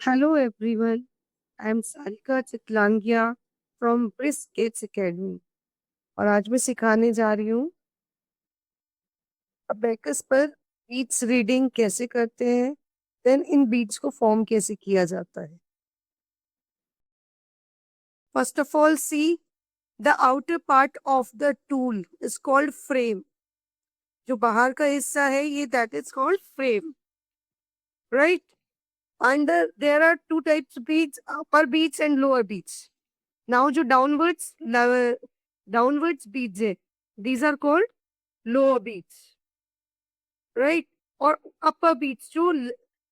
Hello everyone, I am Sarika Chitlangia from Brisk Kids Academy और आज मैं सिखाने जा रही हूँ अबेकस पर बीट्स रीडिंग कैसे करते हैं, देन इन बीट्स को फॉर्म कैसे किया जाता है। First of all see the outer part of the tool is called frame. जो बाहर का हिस्सा है ये that is called frame, right. Under there are two types beats, upper beats and lower beats. Now जो डाउनवर्ड्स बीट्स है, these are called lower beats, right? और अपर beats जो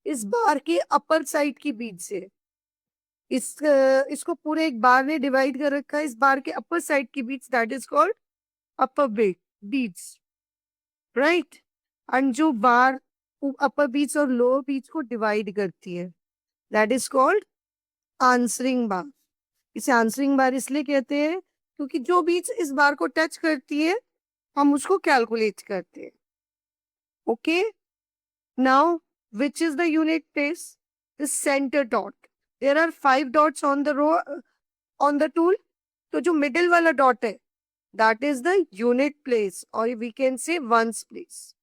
इस बार के अपर साइड की बीट्स है, इसको पूरे एक बार ने डिवाइड कर रखा है। इस बार के अपर साइड की beats that is called upper beats, right. And जो बार अपर बीट्स और लोअर बीट्स को डिवाइड करती है that is called answering bar. इसे आंसरिंग बार इसलिए कहते हैं क्योंकि जो बीट्स इस बार को टच करती है हम उसको कैलकुलेट करते हैं। Okay, now which is the unit place? The center dot. There are 5 dots on the row on the tool. तो जो मिडिल वाला डॉट है that is the unit place, और we can say once place.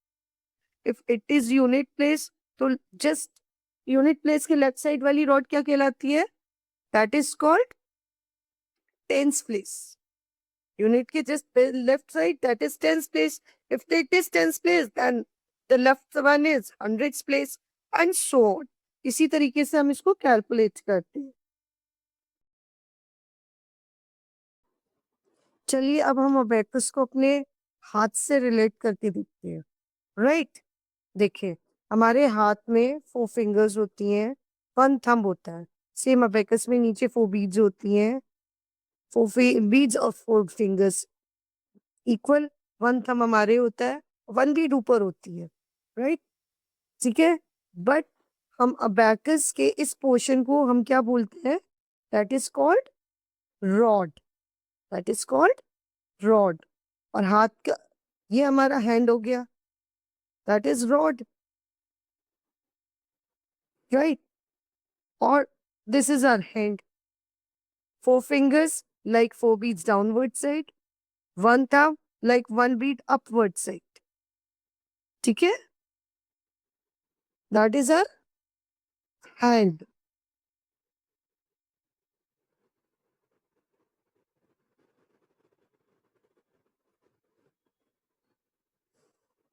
If it is unit place तो just unit place के left side वाली dot क्या कहलाती है? That is called tens place. Unit के just left side that is tens place. If it is tens place, then the left one is hundreds place and so on. इसी तरीके से हम इसको कैलकुलेट करते हैं। चलिए अब हम अबेकस को अपने हाथ से रिलेट करके देखते हैं, राइट। देखिए हमारे हाथ में 4 फिंगर्स होती हैं, 1 थंब होता है। सेम अबेकस में नीचे 4 बीड्स होती हैं, 4 बीड्स और 4 फिंगर्स इक्वल। 1 थंब हमारे होता है, 1 बीड ऊपर होती है, राइट। ठीक है, बट हम अबैकस के इस पोर्शन को हम क्या बोलते हैं? That is called rod. That is called rod. और हाथ का ये हमारा हैंड हो गया, दैट इज रॉड, राइट। और this is our hand. 4 fingers like 4 beads downward side, 1 thumb like 1 bead upward side। ठीक है, that is our hand.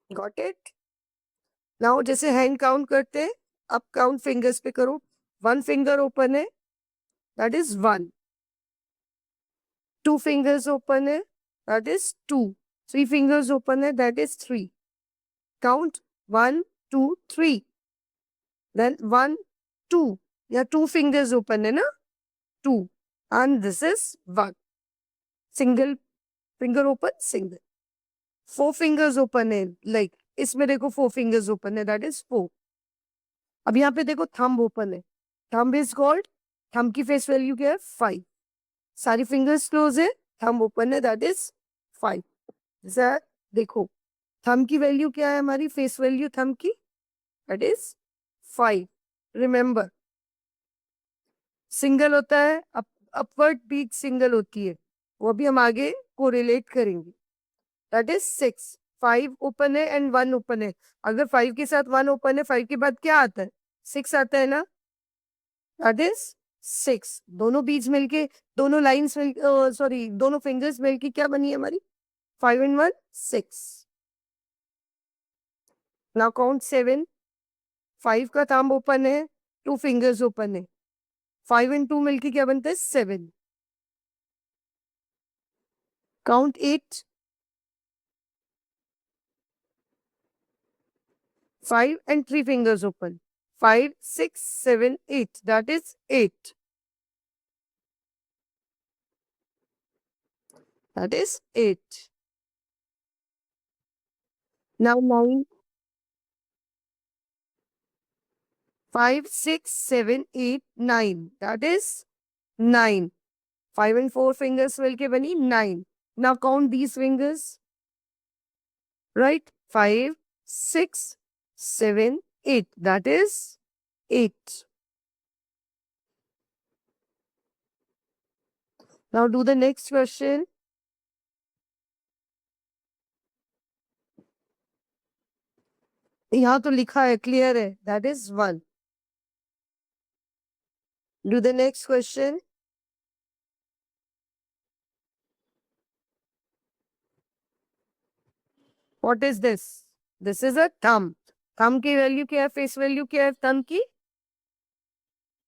Got it? Now जैसे हैंड काउंट करते हैं, अब काउंट फिंगर्स पे करो। 1 फिंगर ओपन है, दैट इज 1। 2 फिंगर्स ओपन है, दैट इज 2। 3 फिंगर्स ओपन है, दैट इज 3। काउंट 1 2 3, देन 1 2, या 2 फिंगर्स ओपन है ना, 2, and this is 1। Single finger open, single. 4 fingers open है, लाइक इसमें देखो 4 फिंगर्स ओपन है, दैट इज 4। अब यहाँ पे देखो थंब ओपन है, थंब इज कॉल्ड, थंब की फेस वैल्यू क्या है? 5। सारी फिंगर्स क्लोज है, थंब ओपन है, दैट इज 5। जैसा देखो थंब की वैल्यू क्या है? हमारी फेस वैल्यू थंब की दैट इज 5। रिमेंबर, सिंगल होता है, अपवर्ड बीट सिंगल होती है, वो भी हम आगे कोरिलेट करेंगे। That is 6। 5 ओपन है एंड 1 ओपन है। अगर 5 के साथ 1 ओपन है, 5 के बाद क्या आता है? 6 आता है ना, दैट इज 6। दोनों बीच मिलके, दोनों लाइंस मिल, सॉरी दोनों फिंगर्स मिलके क्या बनी है हमारी? 5 and 1 6। Now count 7। 5 का थंब ओपन है, 2 फिंगर्स ओपन है, 5 and 2 मिलके क्या बनता है? 7। Count 8। 5 and 3 fingers open, 5 6 7 8, that is 8। That is 8। Now 9। 5 6 7 8 9, that is 9। 5 and 4 fingers मिलके बनी 9। Now count these fingers, right? 5 6 7 8, that is 8। Now do the next question. यहाँ तो लिखा है, clear है, that is 1. Do the next question. What is this? This is a thumb. Thumb की value क्या है? फेस वैल्यू क्या है thumb की?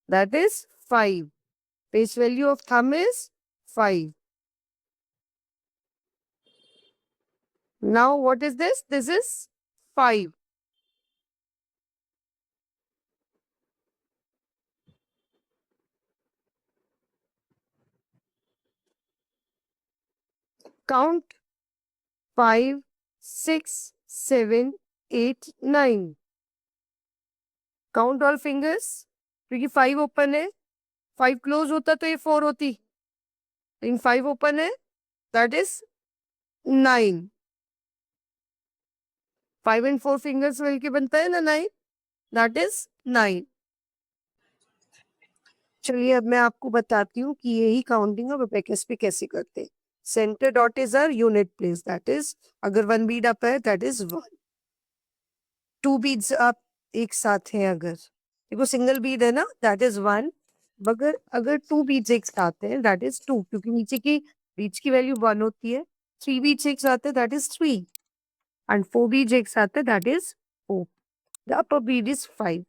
That is 5. Face value of thumb is 5. Now what is this? This is 5. Count 5, 6, 7, 8, 9. Count all fingers. क्योंकि 5 open है, 5 close होता तो ये 4 होती, लेकिन 5 ओपन है, that is 9. 5 and 4 fingers मिलके बनता है ना 9, that is 9. चलिए अब मैं आपको बताती हूँ कि यही काउंटिंग अब अबेकस पे कैसे करते हैं. Centre dot is our unit place, that is अगर 1 बीड अप है दैट इज 1. 2 बीड्स अप एक साथ हैं, अगर देखो सिंगल बीड है ना दैट इज 1. अगर 2 बीड्स एक साथ हैं दैट इज 2, क्योंकि नीचे की बीड्स की वैल्यू 1 होती है. 3 बीड्स एक साथ है दैट इज 3 एंड 4 बीड्स एक साथ है that is 4. The upper Beed is 5,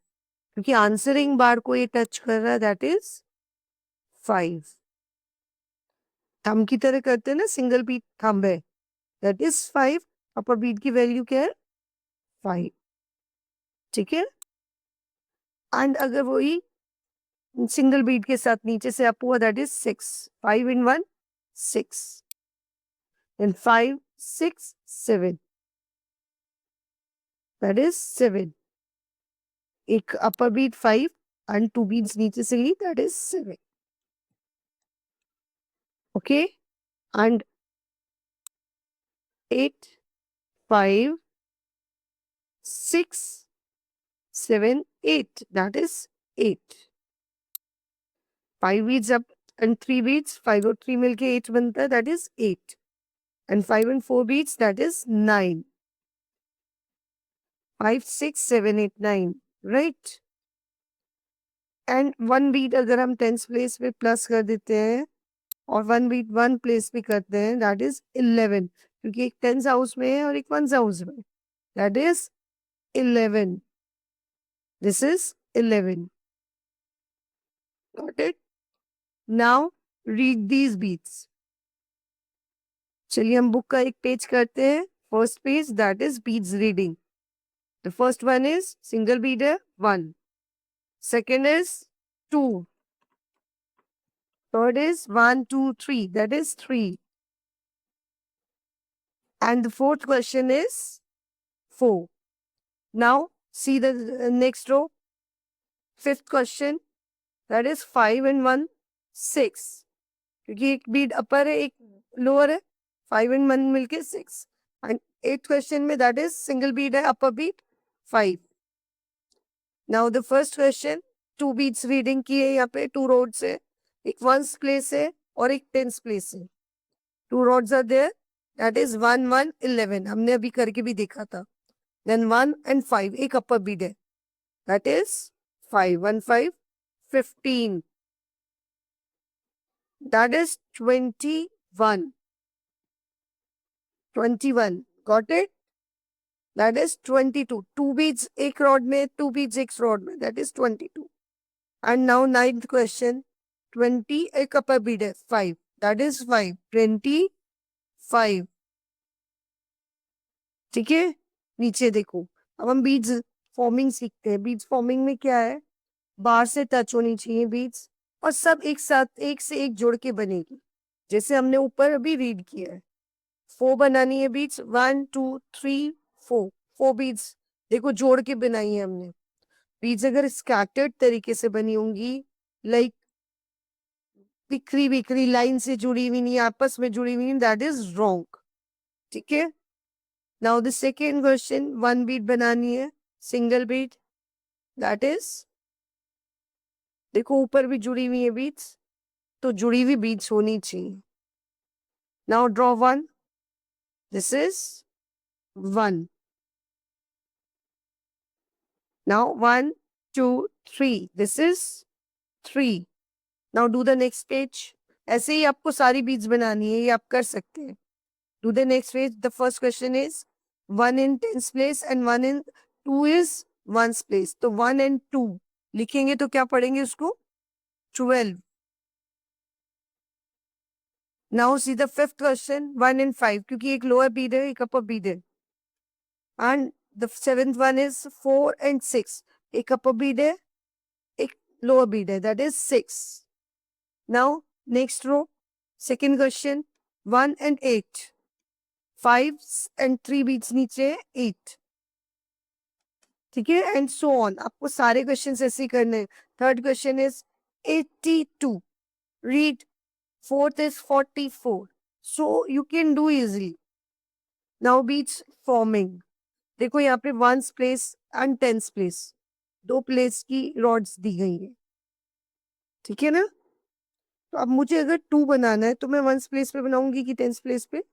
क्योंकि आंसरिंग बार को ये टच कर रहा है दैट इज 5. थंब की तरह करते हैं ना, सिंगल बीट थंब है दैट इज 5. अपर बीट की वैल्यू क्या है? 5. ठीक है. एंड अगर वही सिंगल बीट के साथ नीचे से अप हुआ that is 6. 5 in 1 6 and 5 6 7 that is 7. एक अपर बीट 5 एंड 2 बीट्स नीचे से ली that is 7. Okay. And 8 5 6 7 8 that is 8. 5 beats up and 3 beats, 5 और 3 मिलके 8 बनता है, that is 8. And 5 and 4 beats, that is 9. 5 6 7 8 9, right? And 1 beat अगर हम 10th place पे प्लस कर देते हैं और 1 beat 1 place पे करते हैं, that is 11, क्योंकि एक 10th हाउस में है और एक 1st हाउस में, that is 11. This is 11. Got it? Now read these beats. चलिए हम बुक का एक पेज करते हैं. First page that is beats reading. The first one is single beat है 1. Second is 2. Third is 1 2 3 that is 3. And the fourth question is 4. Now see the next row. Fifth question that is 5 and 1 6, क्योंकि एक beat अपर है एक lower है. 5 and 1 मिलके 6. And 8th question में that is single beat है upper beat 5. Now the first question 2 beats reading की है, यहाँ पे 2 रोड्स है, एक 1st प्लेस है और एक 10th प्लेस है. 2 rods are there, that is 1 1 11. हमने अभी करके भी देखा था. Then 1 and 5 एक अपर बीट है, that is 5 1 5 15. That is 21. 21. Got it? That is 22. 2 beats एक rod में, 2 beats एक rod में, that is 22. And now 9th question. 20 एक upper beat है 5, that is 5. 25. ठीक है. नीचे देखो. अब हम बीट्स फॉर्मिंग सीखते हैं. बीट्स फॉर्मिंग में क्या है? बार से टच होनी चाहिए बीट्स और सब एक साथ एक से एक जोड़ के बनेगी, जैसे हमने ऊपर अभी रीड किया है. 4 बनानी है बीट्स, 1 2 3 4. 4 बीट्स देखो जोड़ के बनाई है हमने. बीट्स अगर स्कैटर्ड तरीके से बनी होंगी, लाइक बिखरी बिखरी लाइन से जुड़ी हुई नहीं, आपस में जुड़ी हुई, दैट इज रॉन्ग. ठीक है. Now the second question, 1 beat बनानी है सिंगल बीट, दैट इज देखो ऊपर भी जुड़ी हुई है बीट्स, तो जुड़ी हुई बीड्स होनी चाहिए. Now draw one. This is one. Now 1, 2, 3. This is 3. Now do the next page. ऐसे ही आपको सारी बीड्स बनानी है, ये आप कर सकते हैं. Do the next page. The first question is 1 in tens place and 1 in 2 is ones place. तो 1 and 2 लिखेंगे तो क्या पढ़ेंगे उसको? 12. Now see the fifth question, 1 and 5, क्योंकि एक lower bead है, एक upper bead है. And the seventh one is 4 and 6. एक upper bead है, एक lower bead है, that is 6. Now next row, second question, 1 and 8. 5 and 3 beads नीचे 8. ठीक है, and so on. आपको सारे questions ऐसे ही करने हैं. Third question is 82. Read. Fourth is 44. So you can do easily. Now beads forming. देखो यहाँ पे ones place and tens place, 2 place की rods दी गई है. ठीक है ना? तो अब मुझे अगर 2 बनाना है तो मैं ones place पे बनाऊंगी कि tens place पे?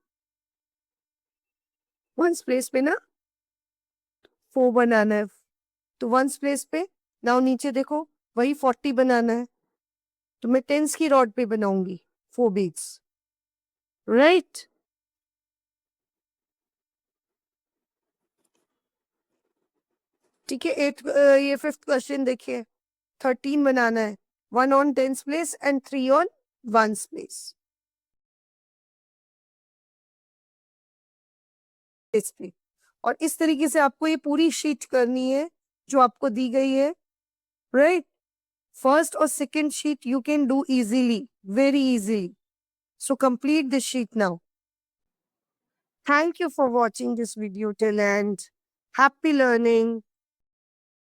ones place पे ना 4 बनाना है, तो ones place पे. नाउ नीचे देखो वही 40 बनाना है, तो मैं tens की रॉड पे बनाऊंगी 4 beads. राइट? ठीक है. ये 5th क्वेश्चन देखिए. 13 बनाना है, 1 on tens place and 3 on ones place. इस पे और इस तरीके से आपको ये पूरी शीट करनी है जो आपको दी गई है. राइट? फर्स्ट और second sheet you can do easily, very easily. So complete this sheet now. Thank you for watching this video till end. Happy learning.